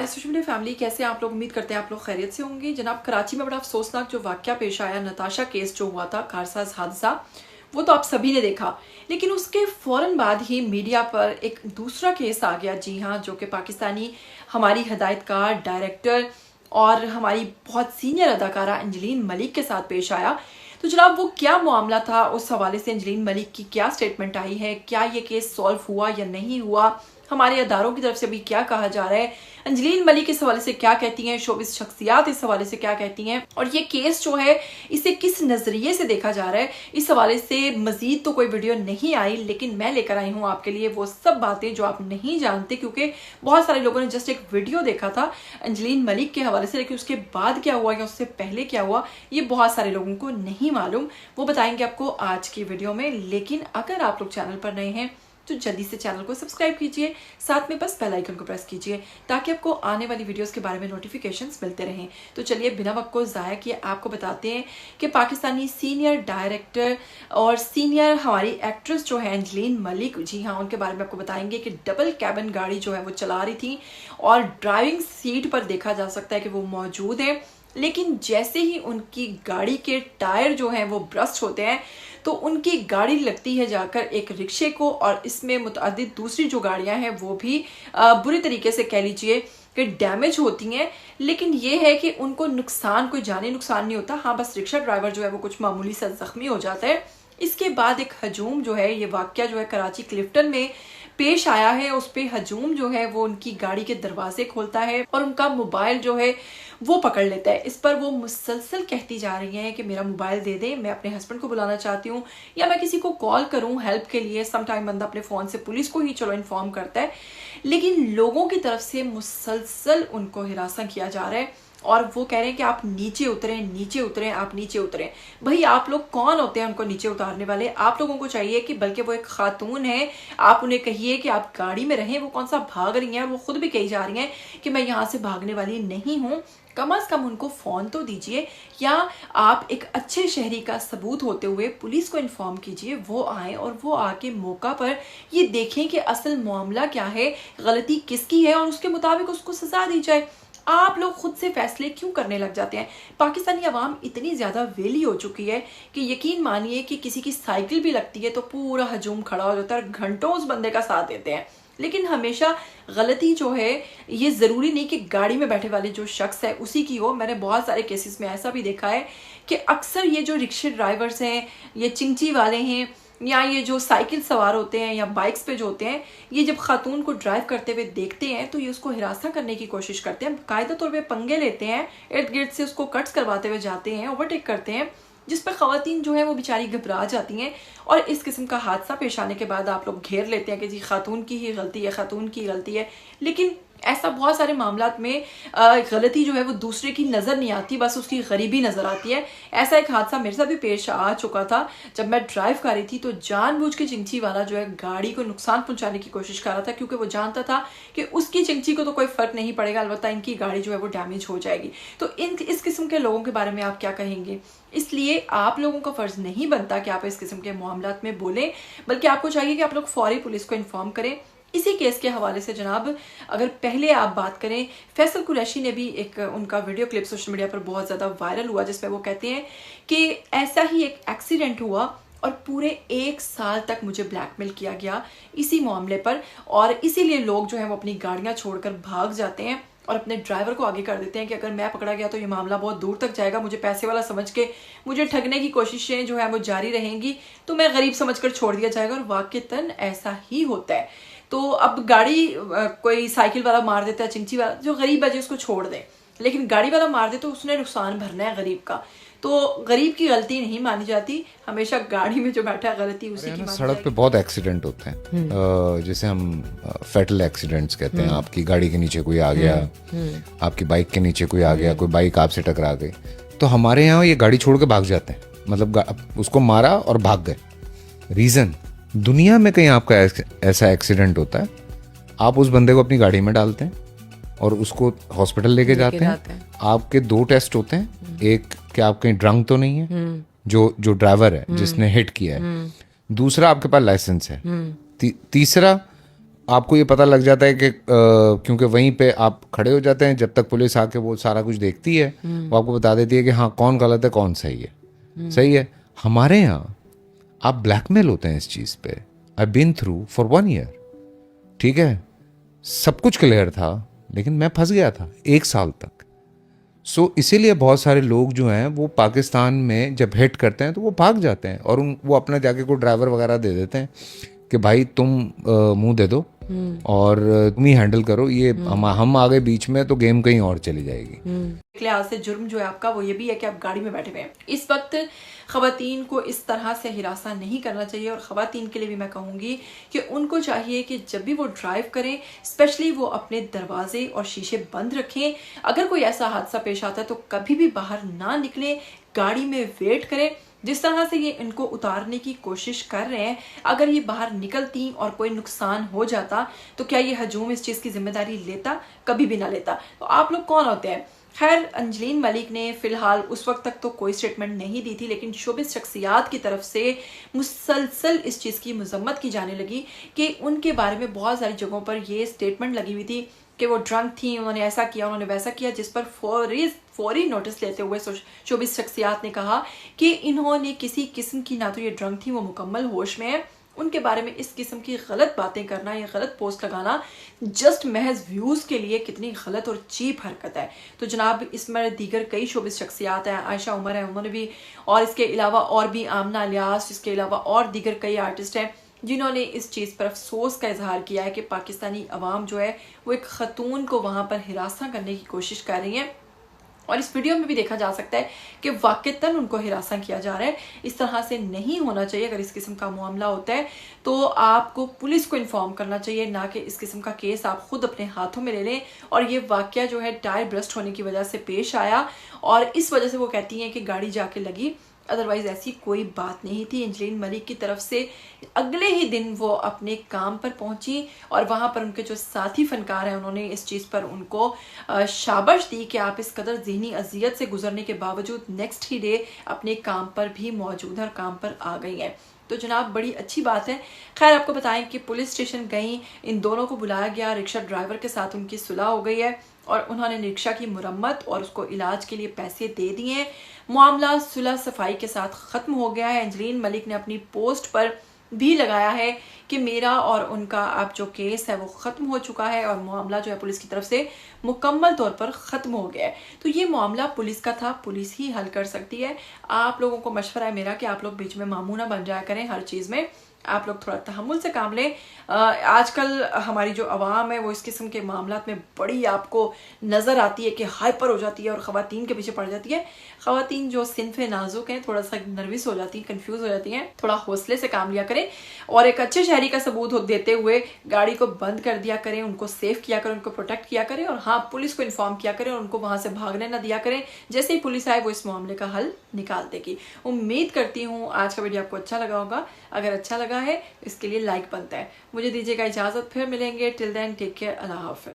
My social media family, कैसे आप लोग? उम्मीद करते हैं आप लोग खैरियत से होंगे। जनाब, कराची में बड़ा अफसोसनाक जो वाकया पेश आया, नताशा केस जो हुआ था, कारसाज हादसा, वो तो आप सभी ने देखा। लेकिन उसके फौरन बाद ही मीडिया पर एक दूसरा केस आ गया। जी हाँ, जो कि पाकिस्तानी हमारी हदायतकार, डायरेक्टर और हमारी बहुत सीनियर अदाकारा अंजलीन मलिक के साथ पेश आया। तो जनाब, वो क्या मामला था, उस हवाले से अंजलीन मलिक की क्या स्टेटमेंट आई है, क्या ये केस सॉल्व हुआ या नहीं हुआ, हमारे अदारों की तरफ से भी क्या कहा जा रहा है, अंजलीन मलिक इस हवाले से क्या कहती हैं, शोबिस शख्सियात इस हवाले से क्या कहती हैं, और ये केस जो है इसे किस नजरिए से देखा जा रहा है, इस हवाले से मजीद तो कोई वीडियो नहीं आई, लेकिन मैं लेकर आई हूँ आपके लिए वो सब बातें जो आप नहीं जानते, क्योंकि बहुत सारे लोगों ने जस्ट एक वीडियो देखा था अंजलीन मलिक के हवाले से, लेकिन उसके बाद क्या हुआ या उससे पहले क्या हुआ ये बहुत सारे लोगों को नहीं मालूम। वो बताएंगे आपको आज की वीडियो में। लेकिन अगर आप लोग चैनल पर नए हैं तो जल्दी से चैनल को सब्सक्राइब कीजिए, साथ में बस बेल आइकन को प्रेस कीजिए ताकि आपको आने वाली वीडियोस के बारे में नोटिफिकेशंस मिलते रहें। तो चलिए बिना वक्त को ज़ाया किए आपको बताते हैं कि पाकिस्तानी सीनियर डायरेक्टर और सीनियर हमारी एक्ट्रेस जो है अंजलीन मलिक, जी हाँ, उनके बारे में आपको बताएंगे कि डबल कैबिन गाड़ी जो है वो चला रही थी और ड्राइविंग सीट पर देखा जा सकता है कि वो मौजूद है। लेकिन जैसे ही उनकी गाड़ी के टायर जो हैं वो ब्रस्ट होते हैं तो उनकी गाड़ी लगती है जाकर एक रिक्शे को, और इसमें मुतअद्दिद दूसरी जो गाड़ियां हैं वो भी बुरी तरीके से कह लीजिए कि डैमेज होती हैं। लेकिन ये है कि उनको नुकसान, कोई जानी नुकसान नहीं होता। हाँ, बस रिक्शा ड्राइवर जो है वो कुछ मामूली सा जख्मी हो जाता है। इसके बाद एक हजूम जो है, ये वाकया जो है कराची क्लिफ्टन में पेश आया है। उस पे हजूम जो है वो उनकी गाड़ी के दरवाजे खोलता है और उनका मोबाइल जो है वो पकड़ लेता है। इस पर वो मुसलसल कहती जा रही हैं कि मेरा मोबाइल दे दे, मैं अपने हस्बैंड को बुलाना चाहती हूँ या मैं किसी को कॉल करूँ हेल्प के लिए। समटाइम बंदा अपने फ़ोन से पुलिस को ही चलो इन्फॉर्म करता है, लेकिन लोगों की तरफ से मुसलसल उनको हिरासा किया जा रहा है और वो कह रहे हैं कि आप नीचे उतरें, नीचे उतरें, आप नीचे उतरें। भाई, आप लोग कौन होते हैं उनको नीचे उतारने वाले? आप लोगों को चाहिए कि बल्कि वो एक खातून है, आप उन्हें कहिए कि आप गाड़ी में रहें। वो कौन सा भाग रही हैं? और वो खुद भी कही जा रही हैं कि मैं यहाँ से भागने वाली नहीं हूँ। कम से कम उनको फ़ोन तो दीजिए, या आप एक अच्छे शहरी का सबूत होते हुए पुलिस को इन्फॉर्म कीजिए, वो आए और वो आके मौका पर ये देखें कि असल मामला क्या है, गलती किसकी है, और उसके मुताबिक उसको सजा दी जाए। आप लोग खुद से फैसले क्यों करने लग जाते हैं? पाकिस्तानी अवाम इतनी ज़्यादा वेली हो चुकी है कि यकीन मानिए कि किसी की साइकिल भी लगती है तो पूरा हजूम खड़ा हो जाता है और घंटों उस बंदे का साथ देते हैं। लेकिन हमेशा गलती जो है, ये ज़रूरी नहीं कि गाड़ी में बैठे वाले जो शख्स है उसी की हो। मैंने बहुत सारे केसेस में ऐसा भी देखा है कि अक्सर ये जो रिक्शे ड्राइवर्स हैं, ये चिंची वाले हैं, या ये जो साइकिल सवार होते हैं या बाइक्स पे जो होते हैं, ये जब खातून को ड्राइव करते हुए देखते हैं तो ये उसको हिरासा करने की कोशिश करते हैं, कायदा तौर पे पंगे लेते हैं, इर्द गिर्द से उसको कट्स करवाते हुए जाते हैं, ओवरटेक करते हैं, जिस पर खवातीन जो है वो बेचारी घबरा जाती हैं। और इस किस्म का हादसा पेश आने के बाद आप लोग घेर लेते हैं कि जी खातून की ही गलती है, खातून की गलती है। लेकिन ऐसा बहुत सारे मामलात में गलती जो है वो दूसरे की नज़र नहीं आती, बस उसकी गरीबी नज़र आती है। ऐसा एक हादसा मेरे साथ भी पेश आ चुका था। जब मैं ड्राइव कर रही थी तो जानबूझ के चिंची वाला जो है गाड़ी को नुकसान पहुंचाने की कोशिश कर रहा था, क्योंकि वो जानता था कि उसकी चिंची को तो कोई फ़र्क नहीं पड़ेगा, अलबत्ता इनकी गाड़ी जो है वो डैमेज हो जाएगी। तो इस किस्म के लोगों के बारे में आप क्या कहेंगे? इसलिए आप लोगों का फ़र्ज़ नहीं बनता कि आप इस किस्म के मामलात में बोलें, बल्कि आपको चाहिए कि आप लोग फौरी पुलिस को इन्फॉर्म करें। इसी केस के हवाले से जनाब, अगर पहले आप बात करें, फैसल कुरैशी ने भी एक उनका वीडियो क्लिप सोशल मीडिया पर बहुत ज़्यादा वायरल हुआ, जिसमें वो कहते हैं कि ऐसा ही एक एक्सीडेंट हुआ और पूरे 1 साल तक मुझे ब्लैकमेल किया गया इसी मामले पर, और इसीलिए लोग जो है वो अपनी गाड़ियाँ छोड़कर भाग जाते हैं और अपने ड्राइवर को आगे कर देते हैं कि अगर मैं पकड़ा गया तो ये मामला बहुत दूर तक जाएगा, मुझे पैसे वाला समझ के मुझे ठगने की कोशिशें जो है वो जारी रहेंगी, तो मैं गरीब समझकर छोड़ दिया जाएगा। और वाकईतन ऐसा ही होता है। तो अब गाड़ी कोई साइकिल वाला मार देता है, चिंची वाला, जो गरीब है जी उसको छोड़ दे, लेकिन गाड़ी वाला मार दे तो उसने नुकसान भरना है गरीब का। तो गरीब की गलती नहीं मानी जाती, हमेशा गाड़ी में जो बैठा है गलती उसी की मानी सड़क पे बहुत एक्सीडेंट होते हैं, जिसे हम फैटल एक्सीडेंट्स कहते हैं। आपकी गाड़ी के नीचे कोई आ गया, आपकी बाइक के नीचे कोई आ गया, कोई बाइक आपसे टकरा गई, तो हमारे यहाँ ये गाड़ी छोड़ के भाग जाते हैं, मतलब उसको मारा और भाग गए। रीज़न, दुनिया में कहीं आपका ऐसा एक्सीडेंट होता है, आप उस बंदे को अपनी गाड़ी में डालते हैं और उसको हॉस्पिटल लेके जाते हैं। आपके 2 टेस्ट होते हैं, एक कि आप कहीं ड्रंक तो नहीं है, जो ड्राइवर है जिसने हिट किया है, दूसरा आपके पास लाइसेंस है, तीसरा आपको ये पता लग जाता है कि क्योंकि वहीं पे आप खड़े हो जाते हैं, जब तक पुलिस आके वो सारा कुछ देखती है वो आपको बता देती है कि हाँ कौन गलत है कौन सही है। सही है। हमारे यहाँ आप ब्लैकमेल होते हैं इस चीज़ पे। I been through for 1 year. ठीक है, सब कुछ क्लियर था लेकिन मैं फंस गया था 1 साल तक। सो इसीलिए बहुत सारे लोग जो हैं वो पाकिस्तान में जब हिट करते हैं तो वो भाग जाते हैं और वो अपना जाके कोई ड्राइवर वगैरह दे देते हैं कि भाई तुम मुंह दे दो और तुम ही हैंडल करो, ये हम आ गए बीच में तो गेम कहीं और चली जाएगी। एक लिहाज से जुर्म जो है आपका वो ये भी है कि आप गाड़ी में बैठे हुए हैं। इस वक्त खवातीन को इस तरह से हिरासा नहीं करना चाहिए और खवातीन के लिए भी मैं कहूँगी कि उनको चाहिए कि जब भी वो ड्राइव करें स्पेशली वो अपने दरवाजे और शीशे बंद रखें। अगर कोई ऐसा हादसा पेश आता है तो कभी भी बाहर ना निकलें, गाड़ी में वेट करें। जिस तरह से ये इनको उतारने की कोशिश कर रहे हैं, अगर ये बाहर निकलती और कोई नुकसान हो जाता तो क्या ये हजूम इस चीज़ की जिम्मेदारी लेता? कभी भी ना लेता। तो आप लोग कौन होते हैं? खैर, अंजलीन मलिक ने फिलहाल उस वक्त तक तो कोई स्टेटमेंट नहीं दी थी, लेकिन शोबिस शख्सियात की तरफ से मुसलसल इस चीज़ की मजम्मत की जाने लगी कि उनके बारे में बहुत सारी जगहों पर ये स्टेटमेंट लगी हुई थी कि वो ड्रंक थी, उन्होंने ऐसा किया, उन्होंने वैसा किया, जिस पर फौरी नोटिस लेते हुए शोबिस शख्सियात ने कहा कि इन्होंने किसी किस्म की ना तो ये ड्रंक थी, वो मुकम्मल होश में है। उनके बारे में इस किस्म की गलत बातें करना या गलत पोस्ट लगाना जस्ट महज व्यूज के लिए कितनी गलत और चीप हरकत है। तो जनाब, इसमें दीगर कई शोबिस शख्सियात हैं, आयशा उमर है, उन्होंने भी, और इसके अलावा और भी आमना इलियास, इसके अलावा और दीगर कई आर्टिस्ट हैं जिन्होंने इस चीज़ पर अफसोस का इजहार किया है कि पाकिस्तानी अवाम जो है वो एक खतून को वहाँ पर हिरासा करने की कोशिश कर रही है। और इस वीडियो में भी देखा जा सकता है कि वाकईतन उनको हिरासा किया जा रहा है। इस तरह से नहीं होना चाहिए। अगर इस किस्म का मामला होता है तो आपको पुलिस को इन्फॉर्म करना चाहिए, ना कि इस किस्म का केस आप खुद अपने हाथों में ले लें। और ये वाकया जो है टायर ब्रस्ट होने की वजह से पेश आया और इस वजह से वो कहती हैं कि गाड़ी जाके लगी, अदरवाइज ऐसी कोई बात नहीं थी। अंजलीन मलिक की तरफ से अगले ही दिन वो अपने काम पर पहुंची और वहां पर उनके जो साथी फनकार हैं उन्होंने इस चीज़ पर उनको शाबाश दी कि आप इस कदर ज़हनी अजियत से गुजरने के बावजूद नेक्स्ट ही डे अपने काम पर भी मौजूद है और काम पर आ गई हैं। तो जनाब, बड़ी अच्छी बात है। खैर, आपको बताएं कि पुलिस स्टेशन गई, इन दोनों को बुलाया गया, रिक्शा ड्राइवर के साथ उनकी सुलह हो गई है और उन्होंने रिक्शा की मुरम्मत और उसको इलाज के लिए पैसे दे दिए। मामला सुलह सफाई के साथ ख़त्म हो गया है। अंजलीन मलिक ने अपनी पोस्ट पर भी लगाया है कि मेरा और उनका अब जो केस है वो ख़त्म हो चुका है और मामला जो है पुलिस की तरफ से मुकम्मल तौर पर ख़त्म हो गया है। तो ये मामला पुलिस का था, पुलिस ही हल कर सकती है। आप लोगों को मशवरा है मेरा कि आप लोग बीच में मामू ना बन जाया करें हर चीज़ में। आप लोग थोड़ा तहम्मुल से काम लें। आजकल हमारी जो आवाम है वो इस किस्म के मामलात में बड़ी आपको नज़र आती है कि हाइपर हो जाती है और ख़वातीन के पीछे पड़ जाती है। ख़वातीन जो सिनफ़े नाजुक हैं, थोड़ा सा नर्वस हो जाती हैं, कंफ्यूज हो जाती हैं, थोड़ा हौसले से काम लिया करें और एक अच्छे शहरी का सबूत देते हुए गाड़ी को बंद कर दिया करें, उनको सेफ किया करें, उनको प्रोटेक्ट किया करें और हाँ, पुलिस को इन्फॉर्म किया करें और उनको वहाँ से भागने ना दिया करें। जैसे ही पुलिस आए वो इस मामले का हल निकाल देगी। उम्मीद करती हूँ आज का वीडियो आपको अच्छा लगा होगा। अगर अच्छा लगा है इसके लिए लाइक बनता है। मुझे दीजिएगा इजाज़त, फिर मिलेंगे। टिल देन टेक केयर, अल्लाह हाफ़िज़।